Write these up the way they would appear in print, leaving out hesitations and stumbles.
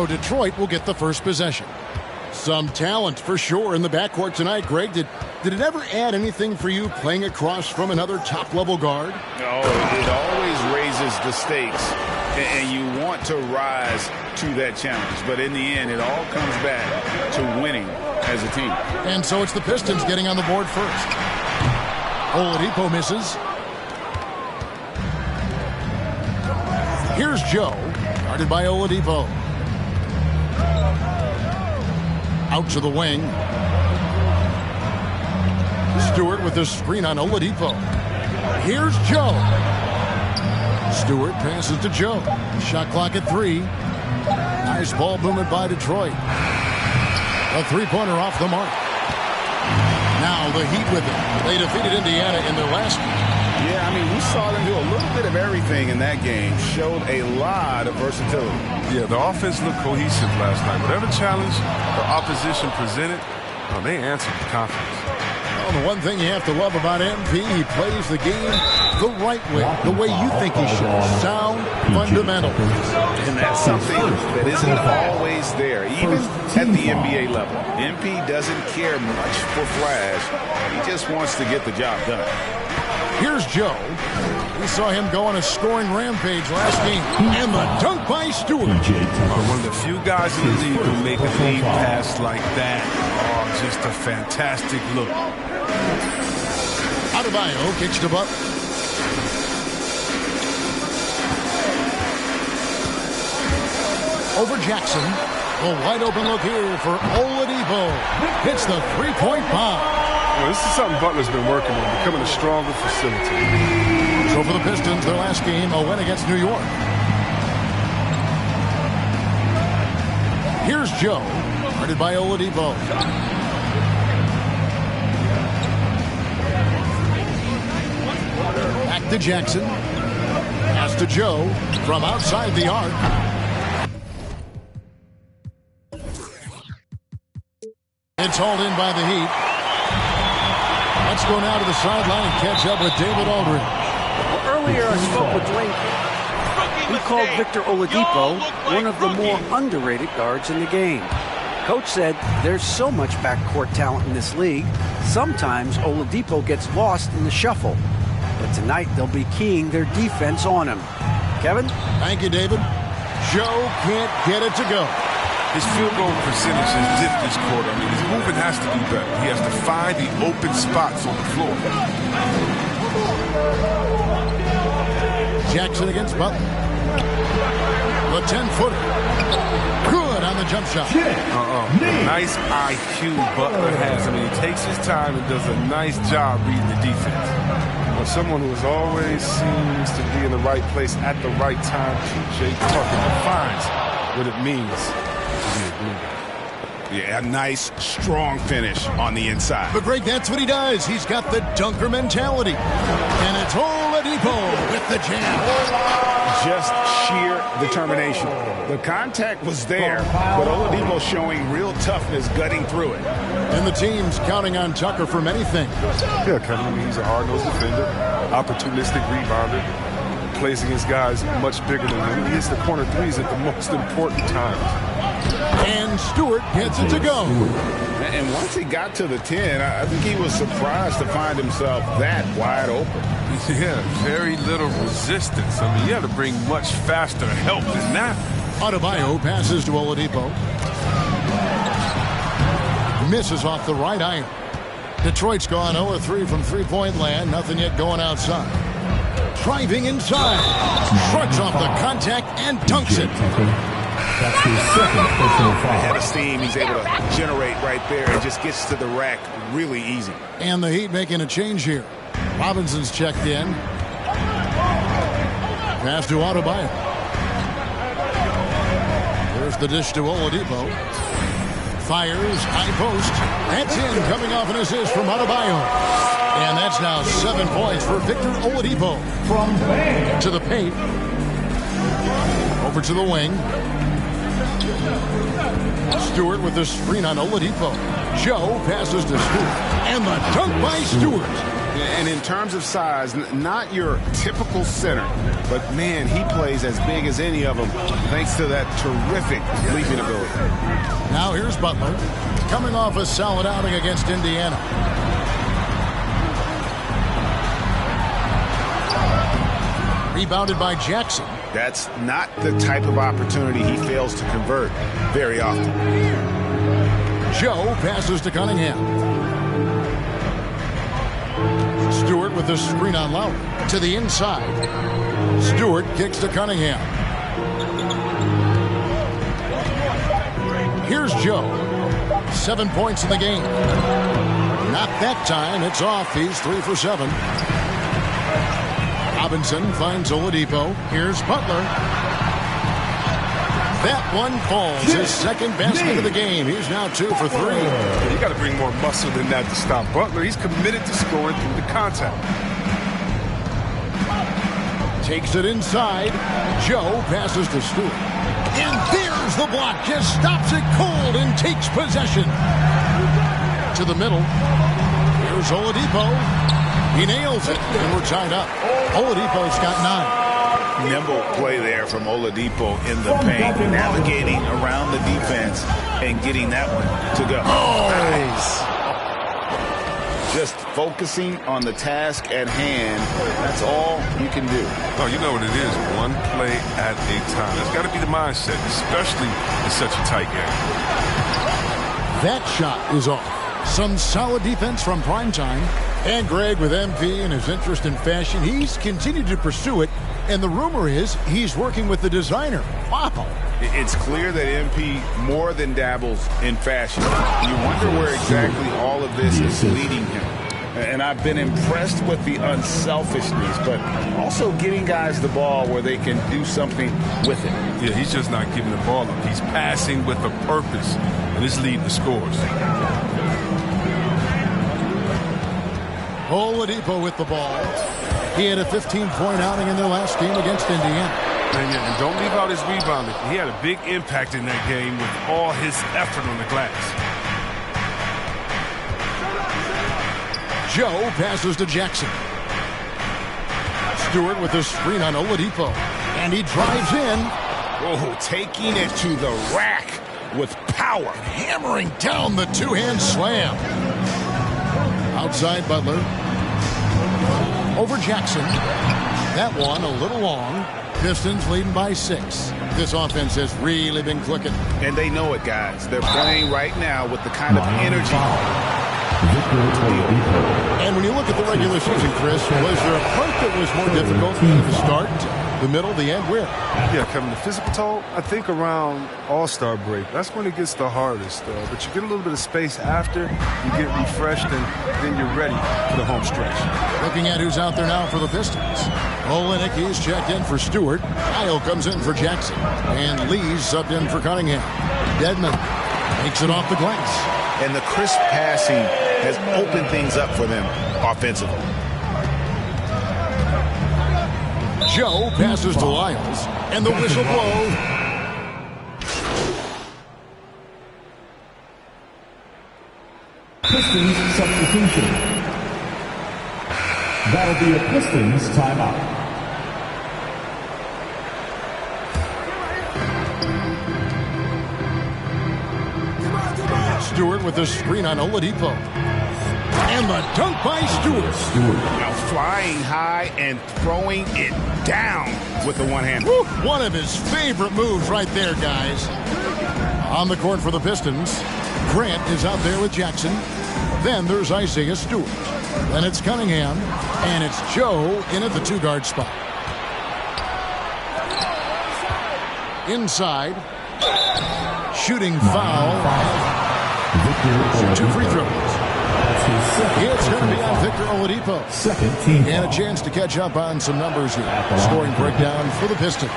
So Detroit will get the first possession. Some talent for sure in the backcourt tonight, Greg. Did it ever add anything for you playing across from another top-level guard? No, it always raises the stakes, and you want to rise to that challenge. But in the end, it all comes back to winning as a team. And so it's the Pistons getting on the board first. Oladipo misses. Here's Joe, guarded by Oladipo. Out to the wing. Stewart with the screen on Oladipo. Here's Joe. Stewart passes to Joe. Shot clock at 3. Nice ball movement by Detroit. A three-pointer off the mark. Now the Heat with it. They defeated Indiana in their last game. Yeah, I mean, we saw them do a little bit of everything in that game. Showed a lot of versatility. Yeah, the offense looked cohesive last night. Whatever challenge the opposition presented, they answered with confidence. Well, the one thing you have to love about MP, he plays the game the right way, the way you think he should. Sound fundamentals. And that's something that isn't always there, even at the NBA level. MP doesn't care much for flash. He just wants to get the job done. Here's Joe. We saw him go on a scoring rampage last game. And the dunk by Stewart. One of the few guys in the league who make a lead pass like that. Oh, just a fantastic look. Adebayo kicks to Butler. Over Jackson. A wide open look here for Oladipo. Hits the three-point bomb. Well, this is something Butler's been working on, becoming a stronger facility. So for the Pistons, their last game, a win against New York. Here's Joe, guarded by Oladipo. Back to Jackson. Pass to Joe from outside the arc. It's hauled in by the Heat. Let's go now to the sideline and catch up with David Aldridge. Well, earlier I spoke with Dwayne. He called Victor Oladipo one of the more underrated guards in the game. Coach said there's so much backcourt talent in this league, sometimes Oladipo gets lost in the shuffle. But tonight they'll be keying their defense on him. Kevin? Thank you, David. Joe can't get it to go. His field goal percentage has dipped this quarter. I mean, his movement has to be better. He has to find the open spots on the floor. Jackson against Butler. The 10-footer. Good on the jump shot. Nice IQ Butler has. I mean, he takes his time and does a nice job reading the defense. But someone who always seems to be in the right place at the right time, P.J. Tucker defines what it means. Yeah, a nice, strong finish on the inside. But Greg, that's what he does. He's got the dunker mentality. And it's Oladipo with the jam. Just sheer determination. The contact was there, but Oladipo showing real toughness gutting through it. And the team's counting on Tucker for many things. Yeah, Kevin, I mean, he's a hard-nosed defender, opportunistic rebounder, plays against guys much bigger than him. He hits the corner threes at the most important times. And Stewart gets it to go. And once he got to the 10, I think he was surprised to find himself that wide open. Yeah, very little resistance. I mean, you have to bring much faster help than that. Adebayo passes to Oladipo. Misses off the right iron. Detroit's gone 0-3 from three-point land. Nothing yet going outside. Driving inside. Shrugs off the contact and dunks it. That's his second personal foul. Ahead of steam, he's able to generate right there and just gets to the rack really easy. And the Heat making a change here. Robinson's checked in. Pass to Adebayo. There's the dish to Oladipo. Fires, high post. That's in, coming off an assist from Adebayo. And that's now 7 points for Victor Oladipo. From Bang. To the paint. Over to the wing. Stewart with the screen on Oladipo. Joe passes to Stewart. And the dunk by Stewart. And in terms of size, not your typical center, but man, he plays as big as any of them thanks to that terrific leaping ability. Now here's Butler, coming off a solid outing against Indiana. Rebounded by Jackson. That's not the type of opportunity he fails to convert very often. Joe passes to Cunningham. Stewart with the screen on Lowry. To the inside. Stewart kicks to Cunningham. Here's Joe. 7 points in the game. Not that time. It's off. He's 3 for 7. Robinson finds Oladipo. Here's Butler. That one falls. His second basket of the game. He's now 2 for 3. You got to bring more muscle than that to stop Butler. He's committed to scoring through the contact. Takes it inside. Joe passes to Stewart. And there's the block. Just stops it cold and takes possession. To the middle. Here's Oladipo. He nails it, and we're tied up. Oladipo's got 9. Nimble play there from Oladipo in the paint, navigating around the defense and getting that one to go. Nice. Just focusing on the task at hand. That's all you can do. Oh, you know what it is. One play at a time. That's got to be the mindset, especially in such a tight game. That shot is off. Some solid defense from primetime. And Greg, with MP and his interest in fashion, he's continued to pursue it. And the rumor is he's working with the designer. Wow. It's clear that MP more than dabbles in fashion. You wonder where exactly all of this is leading him. And I've been impressed with the unselfishness, but also getting guys the ball where they can do something with it. Yeah, he's just not giving the ball up. He's passing with a purpose, and it's leading to scores. Oladipo with the ball. He had a 15-point outing in their last game against Indiana. And don't leave out his rebounding. He had a big impact in that game with all his effort on the glass. Joe passes to Jackson. Stewart with the screen on Oladipo. And he drives in. Oh, taking it to the rack with power. Hammering down the two-hand slam. Outside Butler. Over Jackson. That one a little long. Pistons leading by 6. This offense has really been clicking. And they know it, guys. They're playing right now with the kind of energy. And when you look at the regular season, Chris, was there a part that was more difficult than the start, the middle, the end? Where? Yeah, Kevin, the physical toll, I think around All-Star break. That's when it gets the hardest. But you get a little bit of space after, you get refreshed, and then you're ready for the home stretch. Looking at who's out there now for the Pistons. Olenek, he's checked in for Stewart. Kyle comes in for Jackson. And Lee's subbed in for Cunningham. Dedmon takes it off the glass. And the crisp passing has opened things up for them offensively. Joe passes to Lyles, and the whistle blows. Pistons substitution. That'll be a Pistons timeout. Stewart with the screen on Oladipo. And the dunk by Stewart. Now flying high and throwing it down with the one hand. Woo, one of his favorite moves right there, guys. On the court for the Pistons, Grant is out there with Jackson. Then there's Isaiah Stewart. Then it's Cunningham. And it's Joe in at the 2-guard spot. Inside. Shooting foul. 2 free throws. It's going to be on Victor Oladipo. Second team. And a chance to catch up on some numbers here. Scoring breakdown for the Pistons.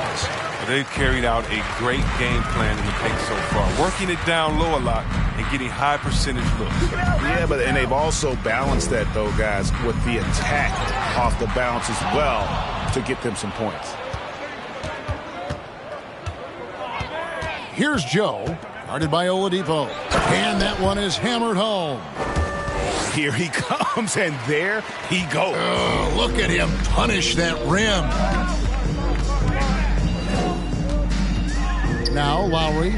They've carried out a great game plan in the paint so far, working it down low a lot and getting high percentage looks. Yeah, and they've also balanced that, though, guys, with the attack off the bounce as well to get them some points. Here's Joe, guarded by Oladipo. And that one is hammered home. here he comes, and there he goes. Oh, look at him punish that rim. Now Lowry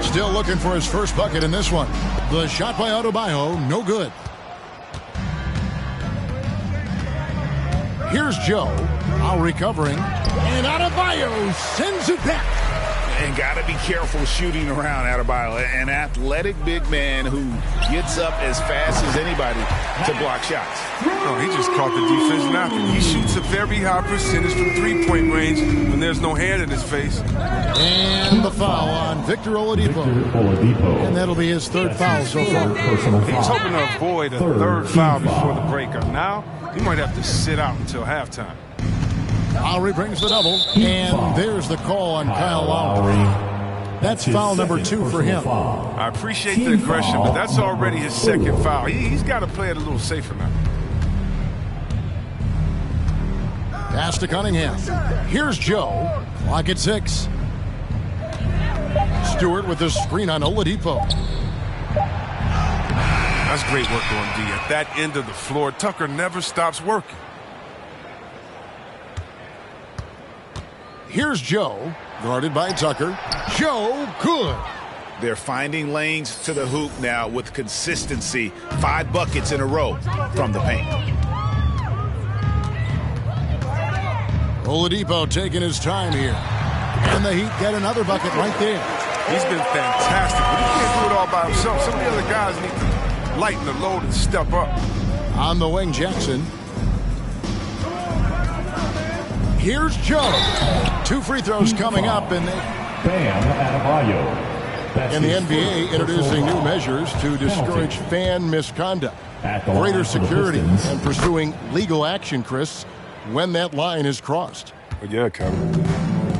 still looking for his first bucket in this one. The shot by Adebayo, no good. Here's Joe. Lowry covering. And Adebayo sends it back. And got to be careful shooting around Adebayo. An athletic big man who gets up as fast as anybody to block shots. No, he just caught the defense napping. He shoots a very high percentage from three-point range when there's no hand in his face. And the foul on Victor Oladipo. And that'll be his third foul so far. He's hoping to avoid a third foul before the breakup. Now, he might have to sit out until halftime. Lowry brings the double, and there's the call on Kyle Lowry. That's foul number 2 for him. I appreciate the aggression, but that's already his second foul. He's got to play it a little safer now. Pass to Cunningham. Here's Joe. Clock at 6. Stewart with the screen on Oladipo. That's great work on D. At that end of the floor, Tucker never stops working. Here's Joe, guarded by Tucker. Joe, good. They're finding lanes to the hoop now with consistency. 5 buckets in a row from the paint. Oladipo taking his time here. And the Heat get another bucket right there. He's been fantastic, but he can't do it all by himself. Some of the other guys need to lighten the load and step up. On the wing, Jackson. Here's Joe. 2 free throws coming up, and in the NBA introducing new measures to discourage fan misconduct, greater security, and pursuing legal action, Chris, when that line is crossed. But yeah, Kevin,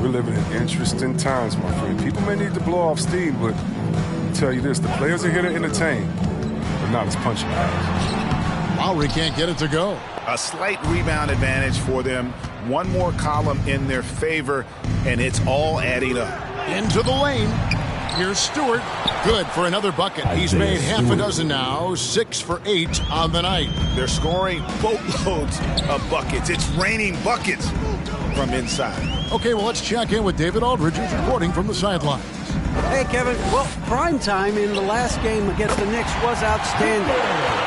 we're living in interesting times, my friend. People may need to blow off steam, but I'll tell you this, the players are here to entertain, but not as punching bags. Lowry can't get it to go. A slight rebound advantage for them. One more column in their favor, and it's all adding up. Into the lane. Here's Stewart. Good for another bucket. He's made half a dozen now. 6 for 8 on the night. They're scoring boatloads of buckets. It's raining buckets from inside. Okay, well, let's check in with David Aldridge, who's reporting from the sidelines. Hey, Kevin. Well, prime time in the last game against the Knicks was outstanding.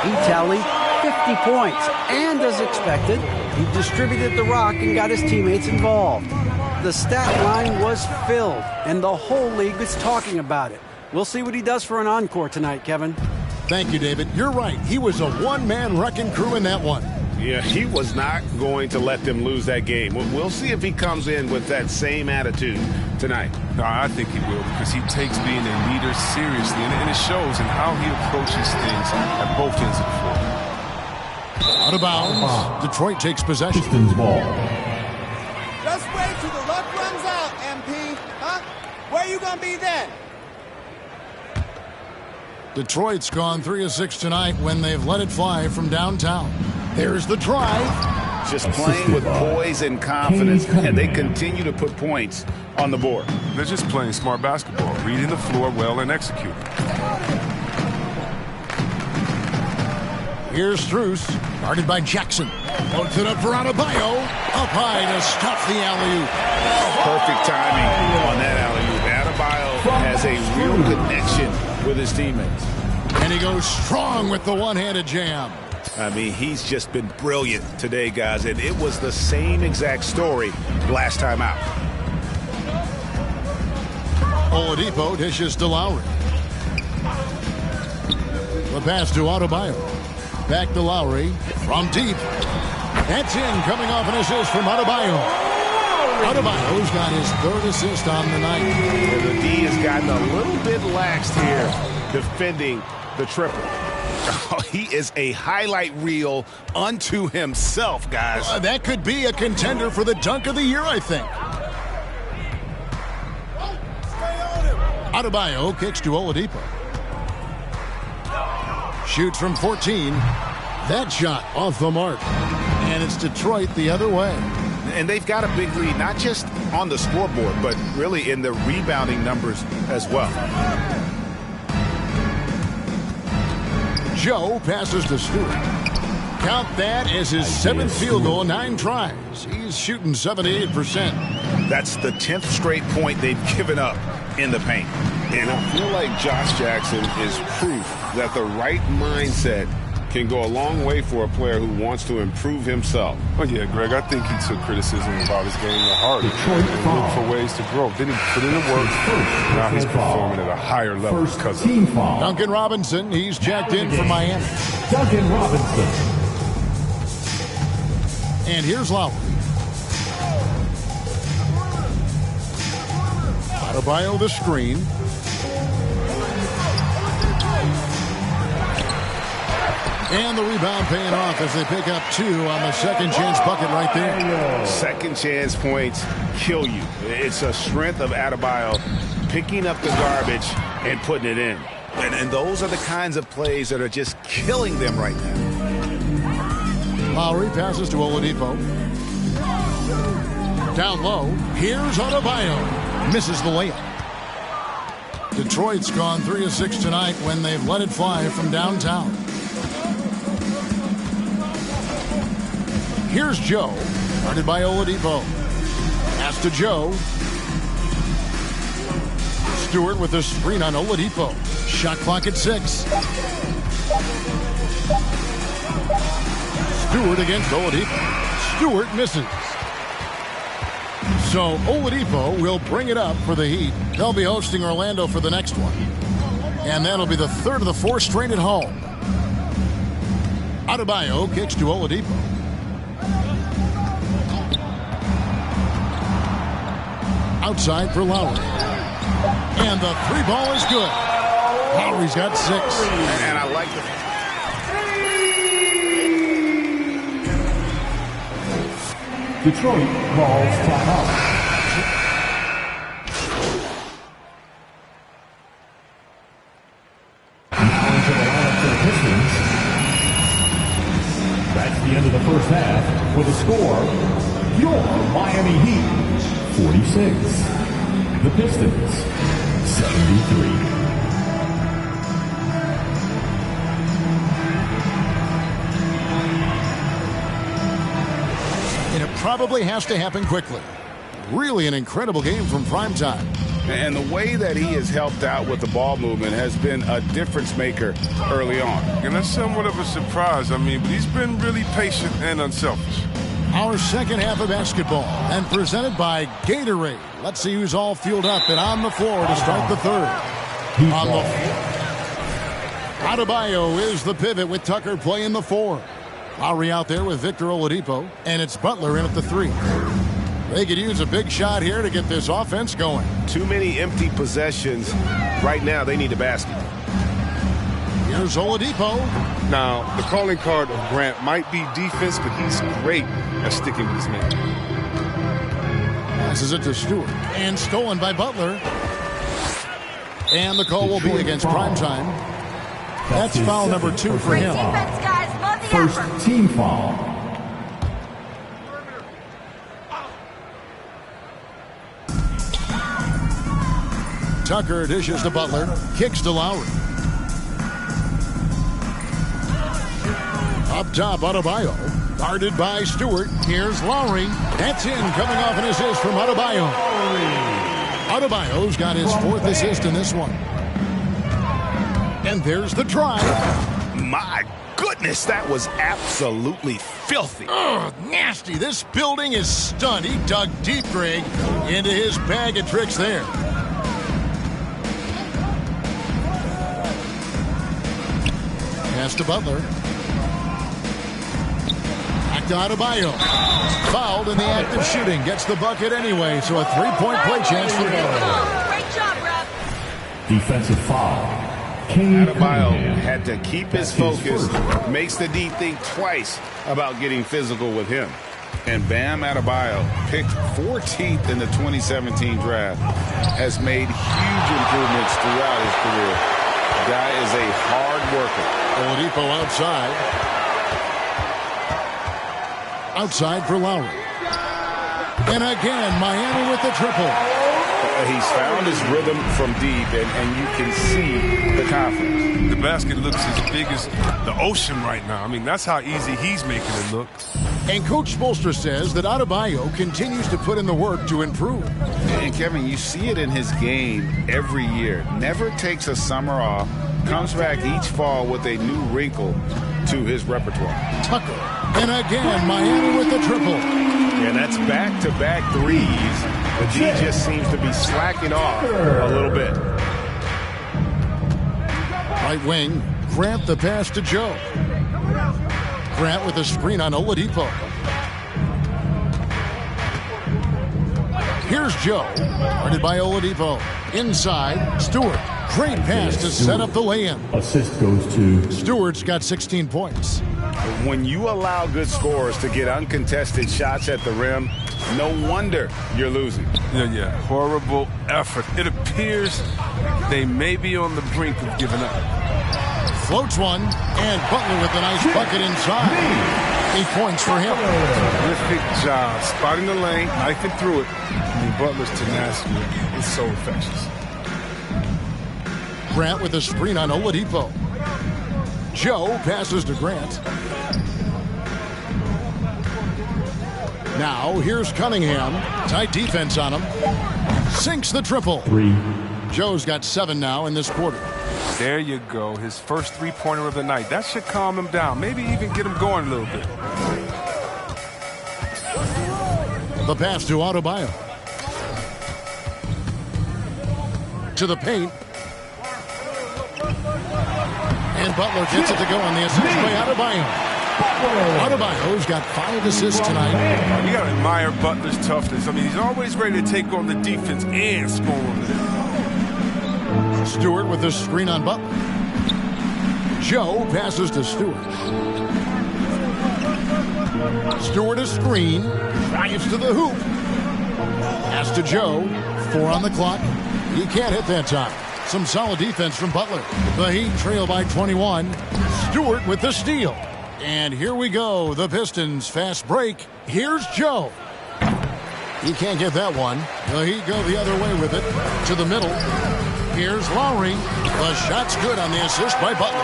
He tallied 50 points, and as expected, he distributed the rock and got his teammates involved. The stat line was filled, and the whole league is talking about it. We'll see what he does for an encore tonight, Kevin. Thank you, David. You're right. He was a one-man wrecking crew in that one. Yeah, he was not going to let them lose that game. We'll see if he comes in with that same attitude tonight. No, I think he will, because he takes being a leader seriously, and it shows in how he approaches things at both ends of the floor. Out of bounds. Detroit takes possession. Pistons ball. Just wait till the luck runs out, MP. Huh? Where you gonna be then? Detroit's gone 3 of 6 tonight when they've let it fly from downtown. There's the drive. Just playing with poise and confidence, and they continue to put points on the board. They're just playing smart basketball, reading the floor well and executing. Here's Strus, guarded by Jackson. Floats it up for Adebayo. Up high to stuff the alley-oop. Perfect timing on that alley-oop. Adebayo has a real connection with his teammates. And he goes strong with the one-handed jam. I mean, he's just been brilliant today, guys, and it was the same exact story last time out. Oladipo dishes to Lowry. The pass to Adebayo. Back to Lowry from deep. That's in, coming off an assist from Adebayo. Adebayo's got his 3rd assist on the night. And the D has gotten a little bit laxed here defending the triple. Oh, he is a highlight reel unto himself, guys. That could be a contender for the dunk of the year, I think. Adebayo kicks to Oladipo. Shoots from 14. That shot off the mark. And it's Detroit the other way. And they've got a big lead, not just on the scoreboard, but really in the rebounding numbers as well. Joe passes to Stewart. Count that as his 7th field goal in 9 tries. He's shooting 78%. That's the 10th straight point they've given up in the paint. And I feel like Josh Jackson is proof that the right mindset can go a long way for a player who wants to improve himself. Oh, yeah, Greg, I think he took criticism about his game to heart and looked for ways to grow. Then he put in the work. Now he's performing at a higher level because of it. Duncan Robinson, he's checked in for Miami. Duncan Robinson. And here's Lowry. Adebayo the screen. And the rebound paying off as they pick up 2 on the second chance bucket right there. Second chance points kill you. It's a strength of Adebayo picking up the garbage and putting it in. And those are the kinds of plays that are just killing them right now. Lowry passes to Oladipo. Down low. Here's Adebayo. Misses the layup. Detroit's gone 3 of 6 tonight when they've let it fly from downtown. Here's Joe, guarded by Oladipo. Pass to Joe. Stewart with the screen on Oladipo. Shot clock at 6. Stewart against Oladipo. Stewart misses. So Oladipo will bring it up for the Heat. They'll be hosting Orlando for the next one. And that'll be the 3rd of the 4 straight at home. Adebayo kicks to Oladipo. Outside for Lowry. And the 3 ball is good. Lowry's got 6. And I like it. Detroit calls timeout. Now into the lineup for the Pistons. That's the end of the first half with a score. Your Miami Heat 46. The Pistons 73. Probably has to happen quickly. Really an incredible game from primetime. And the way that he has helped out with the ball movement has been a difference maker early on. And that's somewhat of a surprise. I mean, but he's been really patient and unselfish. Our second half of basketball and presented by Gatorade. Let's see who's all fueled up and on the floor to start the 3rd. On the Adebayo is the pivot with Tucker playing the 4. Lowry out there with Victor Oladipo, and it's Butler in at the 3. They could use a big shot here to get this offense going. Too many empty possessions. Right now, they need a basket. Here's Oladipo. Now, the calling card of Grant might be defense, but he's great at sticking with his man. Passes it to Stewart, and stolen by Butler. And the call will be against primetime. That's foul number 2 for him. Defense, guys. First team foul. Tucker dishes to Butler, kicks to Lowry. Up top, Adebayo, guarded by Stewart. Here's Lowry. That's in, coming off an assist from Adebayo. Adebayo's got his 4th assist in this one. And there's the drive. My goodness, that was absolutely filthy. Ugh, nasty. This building is stunned. He dug deep, Greg, into his bag of tricks there. Pass to Butler. Back to Adebayo. Fouled in the act of shooting. Gets the bucket anyway, so a 3-point play chance for Butler. Great job, ref. Defensive foul. Adebayo had to keep his focus, makes the D think twice about getting physical with him. And Bam Adebayo, picked 14th in the 2017 draft, has made huge improvements throughout his career. The guy is a hard worker. Oladipo outside. Outside for Lowry. And again, Miami with the triple. He's found his rhythm from deep, and you can see the confidence. The basket looks as big as the ocean right now. I mean, that's how easy he's making it look. And Coach Spoelstra says that Adebayo continues to put in the work to improve. And Kevin, you see it in his game every year. Never takes a summer off. Comes back each fall with a new wrinkle to his repertoire. Tucker. And again, Miami with the triple. And that's back-to-back threes. The D just seems to be slacking off a little bit. Right wing, Grant the pass to Joe. Grant with a screen on Oladipo. Here's Joe, guarded by Oladipo. Inside, Stewart. Great pass to set up the lay-in. Assist goes to Stewart's got 16 points. When you allow good scorers to get uncontested shots at the rim, no wonder you're losing. Yeah. Horrible effort. It appears they may be on the brink of giving up. Floats one, and Butler with a nice bucket inside. 8 points for him. Terrific job spotting the lane, knifing through it. I mean, Butler's tenacity is so infectious. Grant with a screen on Oladipo. Joe passes to Grant. Now here's Cunningham. Tight defense on him. Sinks the triple. 3. Joe's got 7 now in this quarter. There you go. His first three-pointer of the night. That should calm him down. Maybe even get him going a little bit. The pass to Adebayo. To the paint. And Butler gets it to go on the assist by Adebayo. Adebayo's got 5 assists tonight. You got to admire Butler's toughness. I mean, he's always ready to take on the defense and score with it. Stewart with a screen on Butler. Joe passes to Stewart. Stewart a screen. Drives to the hoop. Pass to Joe. 4 on the clock. He can't hit that time. Some solid defense from Butler. The Heat trail by 21. Stewart with the steal. And here we go. The Pistons fast break. Here's Joe. He can't get that one. The Heat go the other way with it. To the middle. Here's Lowry. The shot's good on the assist by Butler.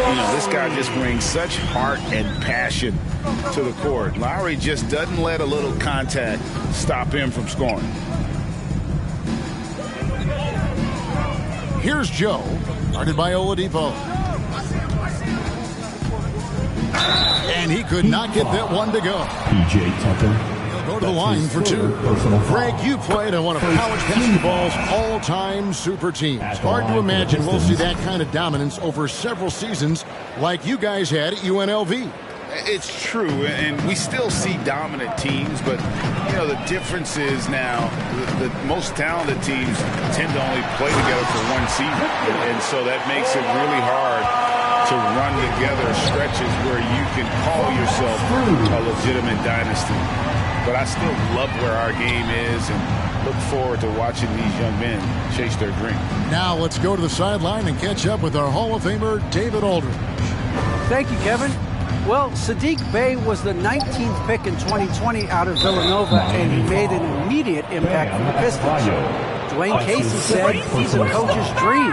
You know, this guy just brings such heart and passion to the court. Lowry just doesn't let a little contact stop him from scoring. Here's Joe, guarded by Oladipo. And he could not get that one to go. P.J. Tucker. He'll go to the line for 2. Greg, you played on one of college basketball's all-time super teams. Hard to imagine we'll see that kind of dominance over several seasons like you guys had at UNLV. It's true, and we still see dominant teams, but, you know, the difference is now the most talented teams tend to only play together for one season, and so that makes it really hard to run together stretches where you can call yourself a legitimate dynasty. But I still love where our game is and look forward to watching these young men chase their dream. Now let's go to the sideline and catch up with our Hall of Famer, David Aldridge. Thank you, Kevin. Well, Sadiq Bey was the 19th pick in 2020 out of Villanova, and he made an immediate impact for the Pistons. Dwayne Casey said he's a coach's dream,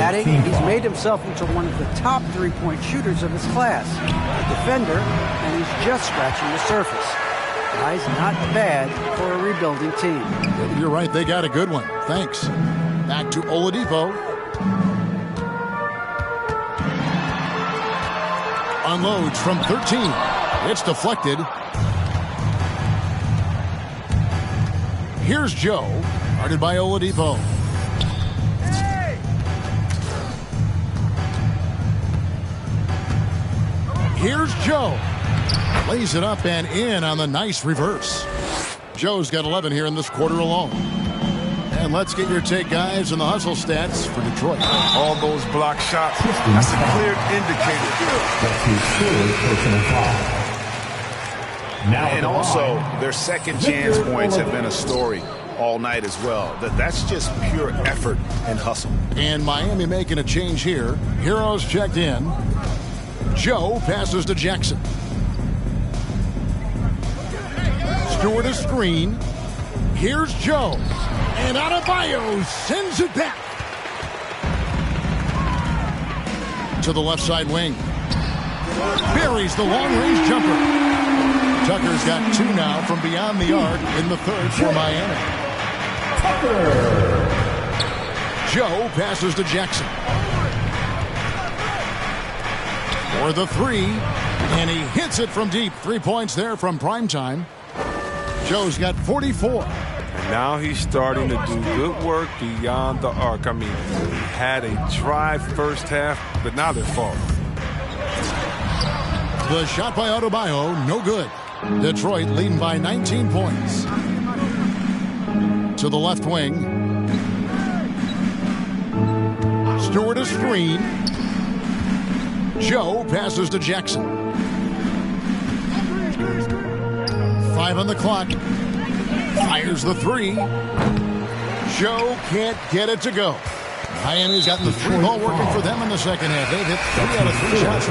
adding he's made himself into one of the top three-point shooters of his class, a defender, and he's just scratching the surface. Guy's not bad for a rebuilding team. You're right, they got a good one. Thanks. Back to Oladipo. Unloads from 13. It's deflected. Here's Joe, guarded by Oladipo. Here's Joe. Lays it up and in on the nice reverse. Joe's got 11 here in this quarter alone. And let's get your take, guys, on the hustle stats for Detroit. All those block shots, that's a clear indicator. That's his third personal foul. Now and also, their second chance points have been a story all night as well. That's just pure effort and hustle. And Miami making a change here. Heroes checked in. Joe passes to Jackson. Stewart a screen. Here's Joe. And Adebayo sends it back to the left side wing. Buries the long-range jumper. Tucker's got 2 now from beyond the arc in the third for Miami. Tucker. Joe passes to Jackson. For the 3, and he hits it from deep. 3 points there from primetime. Joe's got 44. And now he's starting to do good work beyond the arc. I mean, he had a dry first half, but now they're falling. The shot by Adebayo, no good. Detroit leading by 19 points. To the left wing. Stewart a screen. Joe passes to Jackson. 5 on the clock. Fires the 3. Joe can't get it to go. Miami's gotten the 3 ball working for them in the second half. They've hit 3 out of 3 shots.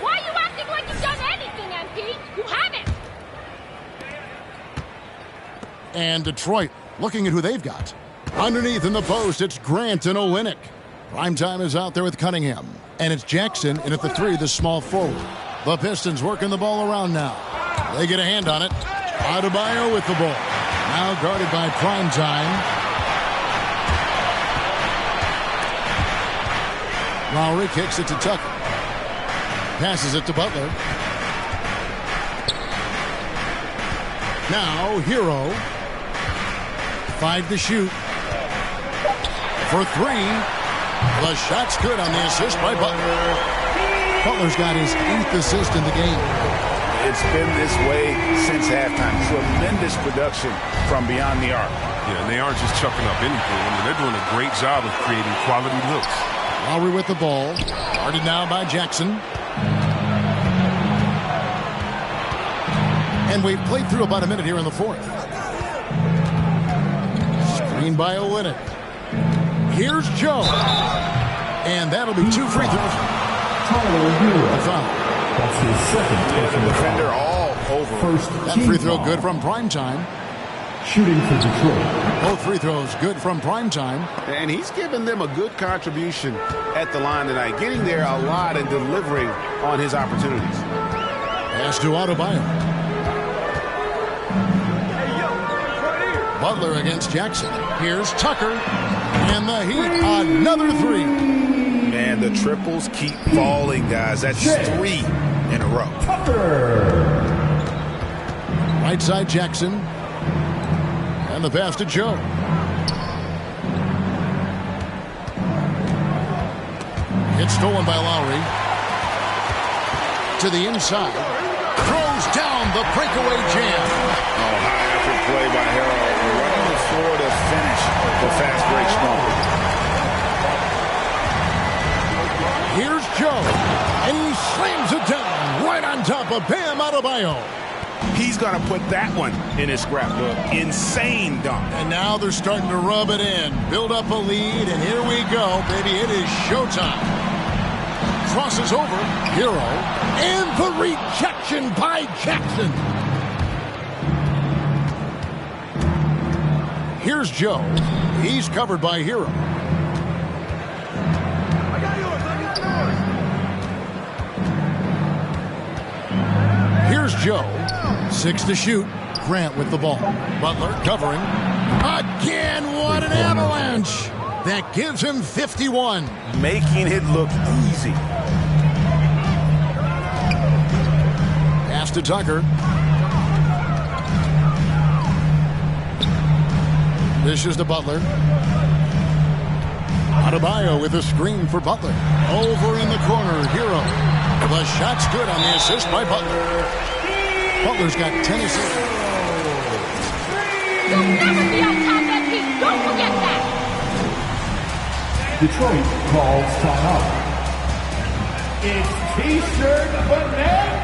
Why are you acting like you've done anything, MP? You haven't. And Detroit looking at who they've got. Underneath in the post, it's Grant and Olynyk. Primetime is out there with Cunningham. And it's Jackson, and at the 3, the small forward. The Pistons working the ball around now. They get a hand on it. Adebayo with the ball. Now guarded by Primetime. Lowry kicks it to Tucker. Passes it to Butler. Now, Hero. 5 to shoot. For 3. The shot's good on the assist by Butler. Butler's got his 8th assist in the game. It's been this way since halftime. Tremendous production from beyond the arc. Yeah, and they aren't just chucking up anything. I mean, they're doing a great job of creating quality looks. Lowry with the ball. Guarded now by Jackson. And we've played through about a minute here in the 4th. Screen by Olynyk. Here's Joe. And that'll be 2 free throws. That's his second personal Defender foul. all over. First That team free throw foul. good from Primetime. Shooting for Detroit. Both free throws good from Primetime. And he's given them a good contribution at the line tonight, getting there a lot and delivering on his opportunities. Pass to Adebayo. Butler against Jackson. Here's Tucker. And the Heat, another 3. Man, the triples keep falling, guys. That's 3 in a row. Tucker. Right side Jackson. And the pass to Joe. It's stolen by Lowry. To the inside. Throws down the breakaway jam. Oh, high effort play by Harrell. Running the floor to finish the fast break smoke. Here's Joe. And he slams it down right on top of Bam Adebayo. He's going to put that one in his scrapbook. Insane dunk. And now they're starting to rub it in. Build up a lead, and here we go, baby. It is showtime. Crosses over. Hero. And the rejection by Jackson. Here's Joe. He's covered by Hero. Here's Joe. 6 to shoot. Grant with the ball. Butler covering. Again, what an avalanche. That gives him 51. Making it look easy. Pass to Tucker. Dishes to Butler. Adebayo with a screen for Butler. Over in the corner, Hero. The shot's good on the assist by Butler. Butler's got 10 assists. You'll never be on top, MP. Don't forget that. Detroit calls timeout. It's T-shirt banana.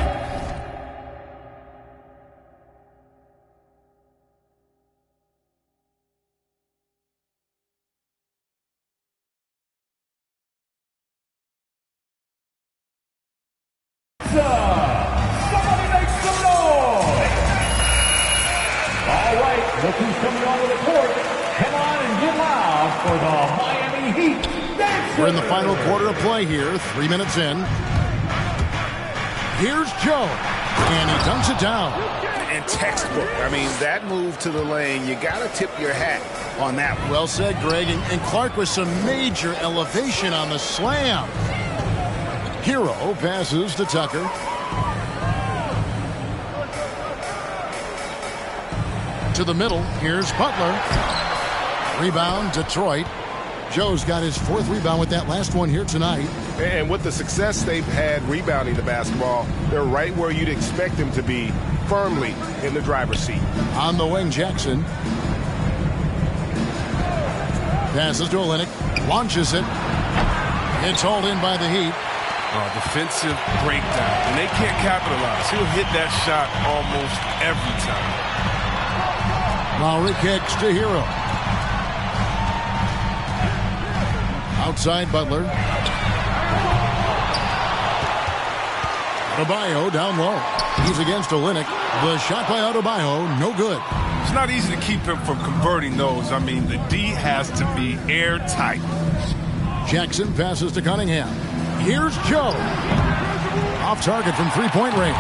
Look who's coming onto the court. Come on and get loud for the Miami Heat. We're in the final quarter of play here, 3 minutes in. Here's Joe, and he dunks it down. And textbook. I mean, that move to the lane, you got to tip your hat on that one. Well said, Greg. And Clark with some major elevation on the slam. Hero passes to Tucker. To the middle. Here's Butler. Rebound, Detroit. Joe's got his 4th rebound with that last one here tonight. And with the success they've had rebounding the basketball, they're right where you'd expect them to be, firmly in the driver's seat. On the wing, Jackson. Passes to Olynyk. Launches it. It's hauled in by the Heat. Defensive breakdown. And they can't capitalize. He'll hit that shot almost every time. Lowry kicks to Hero. Outside Butler. Adebayo down low. He's against Olynyk. The shot by Adebayo, no good. It's not easy to keep him from converting those. I mean, the D has to be airtight. Jackson passes to Cunningham. Here's Joe. Off target from three-point range.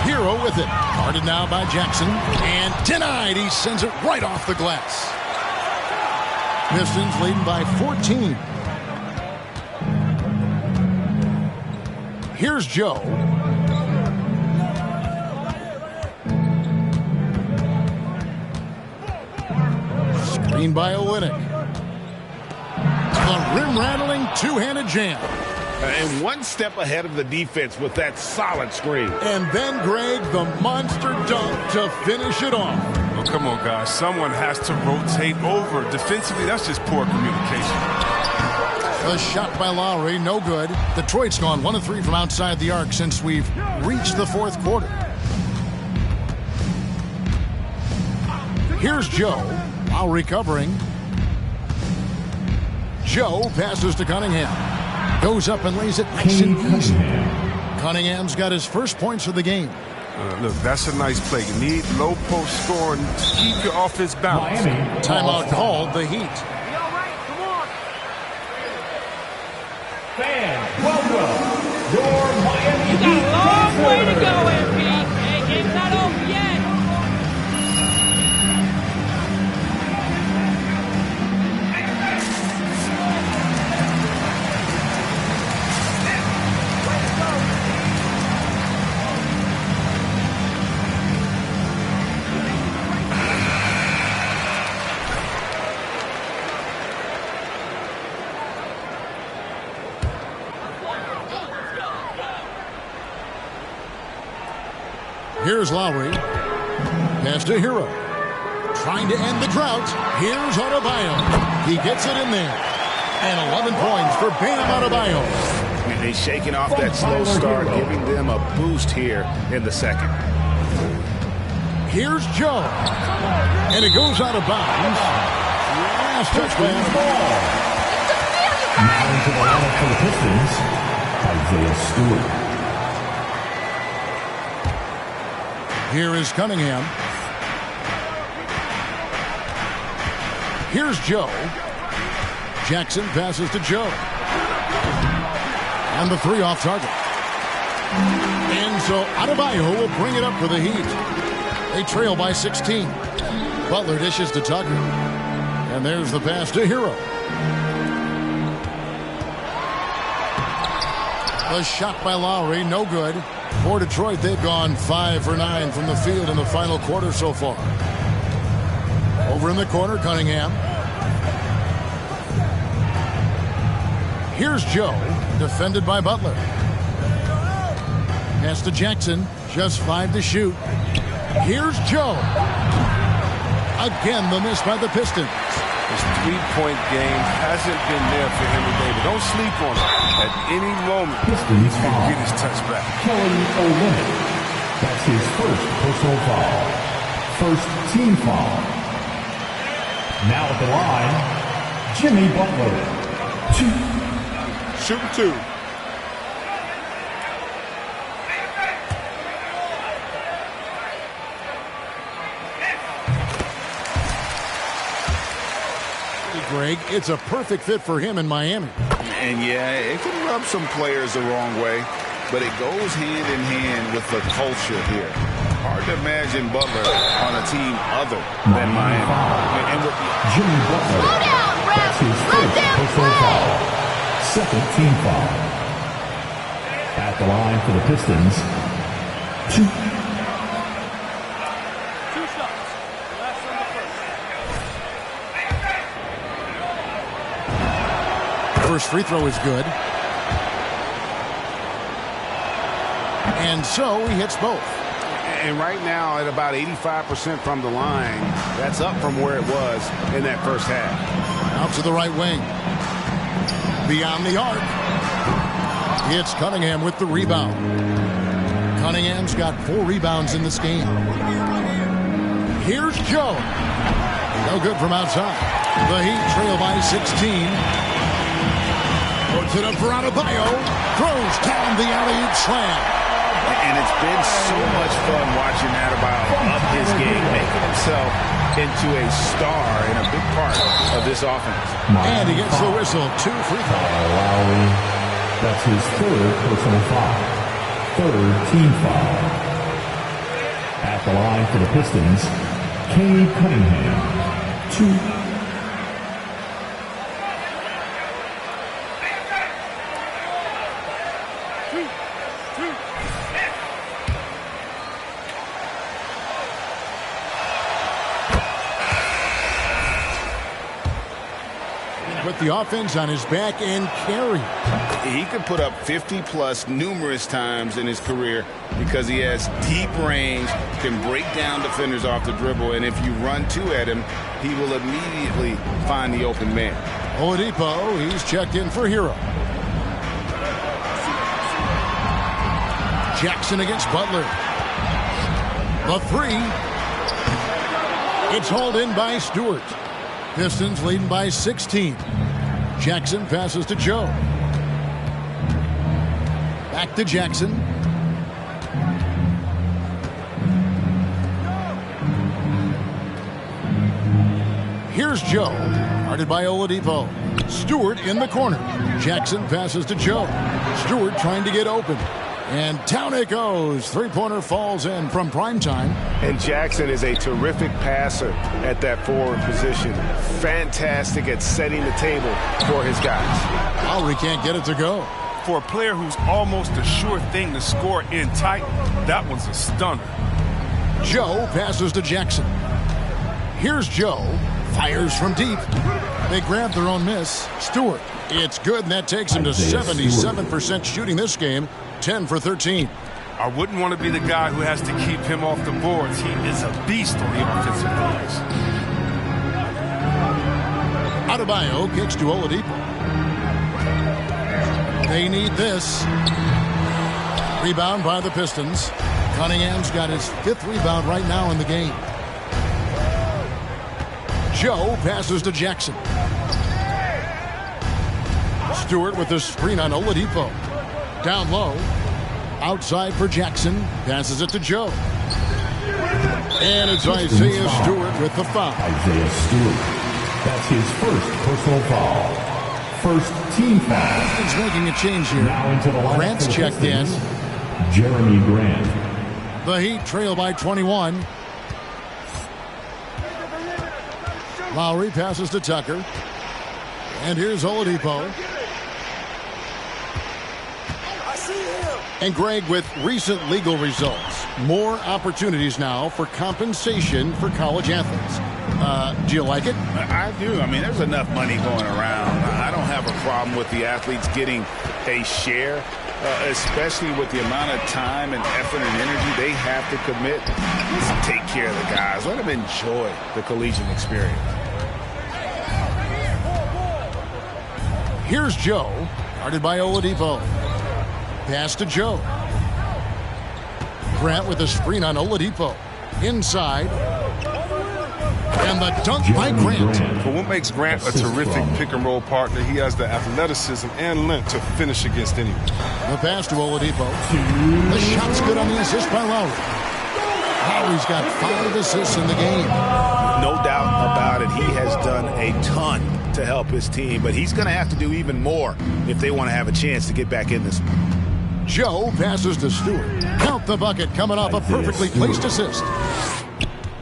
Hero with it. Guarded now by Jackson. And denied. He sends it right off the glass. Pistons leading by 14. Here's Joe. Screen by Olynyk. The rim-rattling two-handed jam. And one step ahead of the defense with that solid screen. And then, Greg, the monster dunk to finish it off. Oh, come on, guys. Someone has to rotate over. Defensively, that's just poor communication. A shot by Lowry, no good. Detroit's gone 1 of 3 from outside the arc since we've reached the 4th quarter. Here's Joe. Lowry covering. Joe passes to Cunningham. Goes up and lays it nice and easy. Cunningham's got his first points of the game. Look, that's a nice play. You need low post scoring to keep you off his balance. Timeout called, the Heat. Fans, welcome your Miami Heat. You got a long way to go, MP. Hey, game's not over yet. Here's Lowry. Pass to Hero. Trying to end the drought. Here's Adebayo. He gets it in there. And 11 points for Bam Adebayo. And he's shaking off that slow start, giving them a boost here in the second. Here's Joe. And it goes out of bounds. Last touch by Adebayo. Now into the lineup for the Pistons, Isaiah Stewart. Here is Cunningham. Here's Joe. Jackson passes to Joe. And the 3 off target. And so Adebayo will bring it up for the Heat. They trail by 16. Butler dishes to Tucker. And there's the pass to Hero. The shot by Lowry, no good. For Detroit, they've gone 5 for 9 from the field in the final quarter so far. Over in the corner, Cunningham. Here's Joe, defended by Butler. Pass to Jackson, just 5 to shoot. Here's Joe. Again, the miss by the Pistons. His 3-point game hasn't been there for him today, but don't sleep on it. At any moment, Pistons he can get his touch back. Kelly Olynyk. That's his first personal foul. First team foul. Now at the line, Jimmy Butler. 2. Shooting 2. Greg. It's a perfect fit for him in Miami. And yeah, it can rub some players the wrong way, but it goes hand in hand with the culture here. Hard to imagine Butler on a team other than Miami. And with Jimmy Butler. Slow down, Ref. That's his Let first them personal play. foul. Second team foul. At the line for the Pistons, 2. First free throw is good. And so he hits both. And right now at about 85% from the line, that's up from where it was in that first half. Out to the right wing. Beyond the arc. It's Cunningham with the rebound. Cunningham's got 4 rebounds in this game. Here's Joe. No good from outside. The Heat trail by 16. Puts it up for Adebayo. Throws down the alley-oop slam. And it's been so much fun watching Adebayo up his game, making himself into a star and a big part of this offense. And he gets the whistle. 2 free throws. Lowry. That's his 3rd personal foul. 3rd team foul. At the line for the Pistons, Cade Cunningham, 2. Put the offense on his back and carry. He could put up 50-plus numerous times in his career because he has deep range, can break down defenders off the dribble, and if you run 2 at him, he will immediately find the open man. Oladipo, he's checked in for Hero. Jackson against Butler. The 3. It's hauled in by Stewart. Pistons leading by 16. Jackson passes to Joe. Back to Jackson. Here's Joe. Guarded by Oladipo. Stewart in the corner. Jackson passes to Joe. Stewart trying to get open. And down it goes. 3-pointer falls in from primetime. And Jackson is a terrific passer at that forward position. Fantastic at setting the table for his guys. Lowry can't get it to go. For a player who's almost a sure thing to score in tight, that one's a stunner. Joe passes to Jackson. Here's Joe. Fires from deep. They grab their own miss. Stewart. It's good, and that takes him to 77% shooting this game. 10 for 13. I wouldn't want to be the guy who has to keep him off the boards. He is a beast on the offensive glass. Adebayo kicks to Oladipo. They need this. Rebound by the Pistons. Cunningham's got his 5th rebound right now in the game. Joe passes to Jackson. Stewart with the screen on Oladipo. Down low. Outside for Jackson. Passes it to Joe. And it's Isaiah Stewart with the foul. Isaiah Stewart. That's his 1st personal foul. 1st team foul. He's making a change here. Now into the lineup Grant's for the checked in. Pistons, Jeremy Grant. The Heat trail by 21. Lowry passes to Tucker. And here's Oladipo. And Greg, with recent legal results, more opportunities now for compensation for college athletes. Do you like it? I do. I mean, there's enough money going around. I don't have a problem with the athletes getting a share, especially with the amount of time and effort and energy they have to commit. Let's take care of the guys. Let them enjoy the collegiate experience. Here's Joe, guarded by Oladipo. Pass to Joe. Grant with a screen on Oladipo. Inside. And the dunk by Grant. But what makes Grant a terrific pick-and-roll partner, he has the athleticism and length to finish against anyone. The pass to Oladipo. The shot's good on the assist by Lowry. Lowry's got 5 assists in the game. No doubt about it. He has done a ton to help his team, but he's going to have to do even more if they want to have a chance to get back in this one. Joe passes to Stewart. Count the bucket coming off a perfectly placed assist.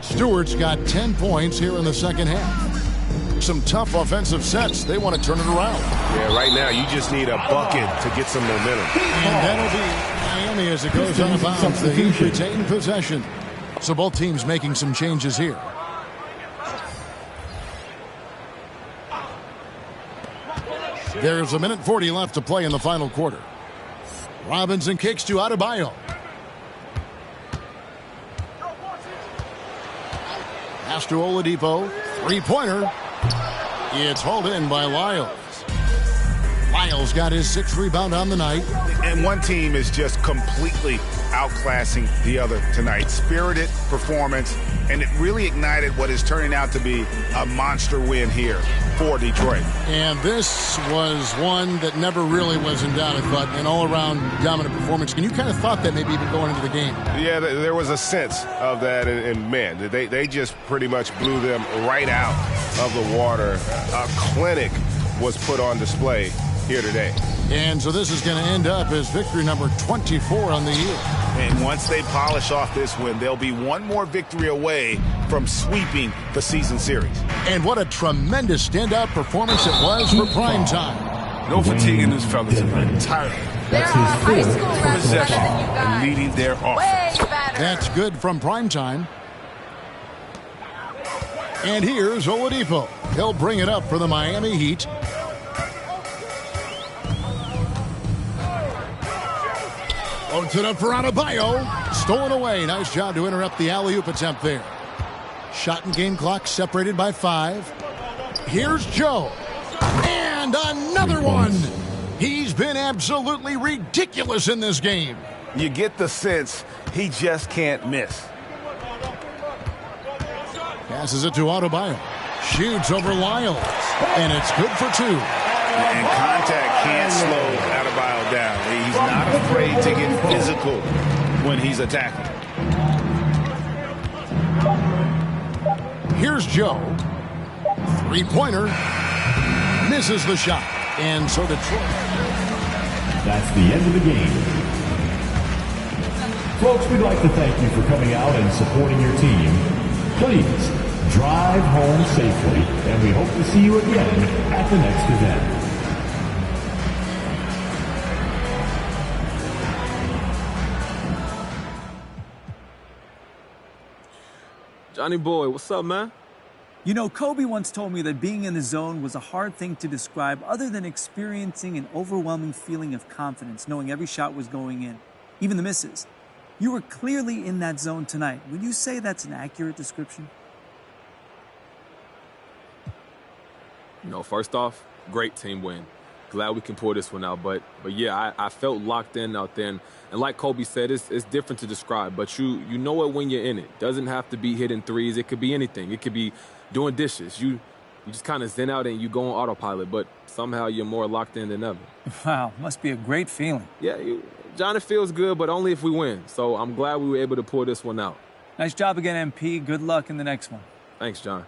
Stewart's got 10 points here in the second half. Some tough offensive sets. They want to turn it around. Yeah, right now you just need a bucket to get some momentum. And that'll be Miami as it goes out of bounds. The Heat retain possession. So both teams making some changes here. There's a minute 40 left to play in the final quarter. Robinson kicks to Adebayo. Pass to Oladipo. Three-pointer. It's hauled in by Lyles. Lyles got his 6th rebound on the night. And one team is just completely outclassing the other tonight. Spirited performance, and it really ignited what is turning out to be a monster win here for Detroit. And this was one that never really was in doubt, I thought, an all-around dominant performance. And you kind of thought that maybe even going into the game. Yeah, there was a sense of that, and man, they just pretty much blew them right out of the water. A clinic was put on display here today. And so this is going to end up as victory number 24 on the year. And once they polish off this win, they'll be one more victory away from sweeping the season series. And what a tremendous standout performance it was for prime time. No fatigue in these fellas entirely. There are high school refs better than you guys. And leading their offense. Way better. That's good from prime time. And here's Oladipo. He'll bring it up for the Miami Heat. Loads it up for Adebayo. Stolen away. Nice job to interrupt the alley-oop attempt there. Shot and game clock separated by 5. Here's Joe. And another one. He's been absolutely ridiculous in this game. You get the sense he just can't miss. Passes it to Adebayo. Shoots over Lyles. And it's good for 2. And contact can't slow Adebayo down. He's not afraid to get physical when he's attacking. Here's Joe. Three-pointer. Misses the shot. And so Detroit. That's the end of the game. Folks, we'd like to thank you for coming out and supporting your team. Please, drive home safely, and we hope to see you again at the next event. Johnny boy, what's up, man? You know, Kobe once told me that being in the zone was a hard thing to describe other than experiencing an overwhelming feeling of confidence, knowing every shot was going in, even the misses. You were clearly in that zone tonight. Would you say that's an accurate description? You know, first off, great team win. Glad we can pull this one out. But yeah, I felt locked in out there. And like Kobe said, it's different to describe. But you know it when you're in it. Doesn't have to be hitting threes. It could be anything. It could be doing dishes. You just kind of zen out and you go on autopilot. But somehow you're more locked in than ever. Wow, must be a great feeling. Yeah, John, it feels good, but only if we win. So I'm glad we were able to pull this one out. Nice job again, MP. Good luck in the next one. Thanks, John.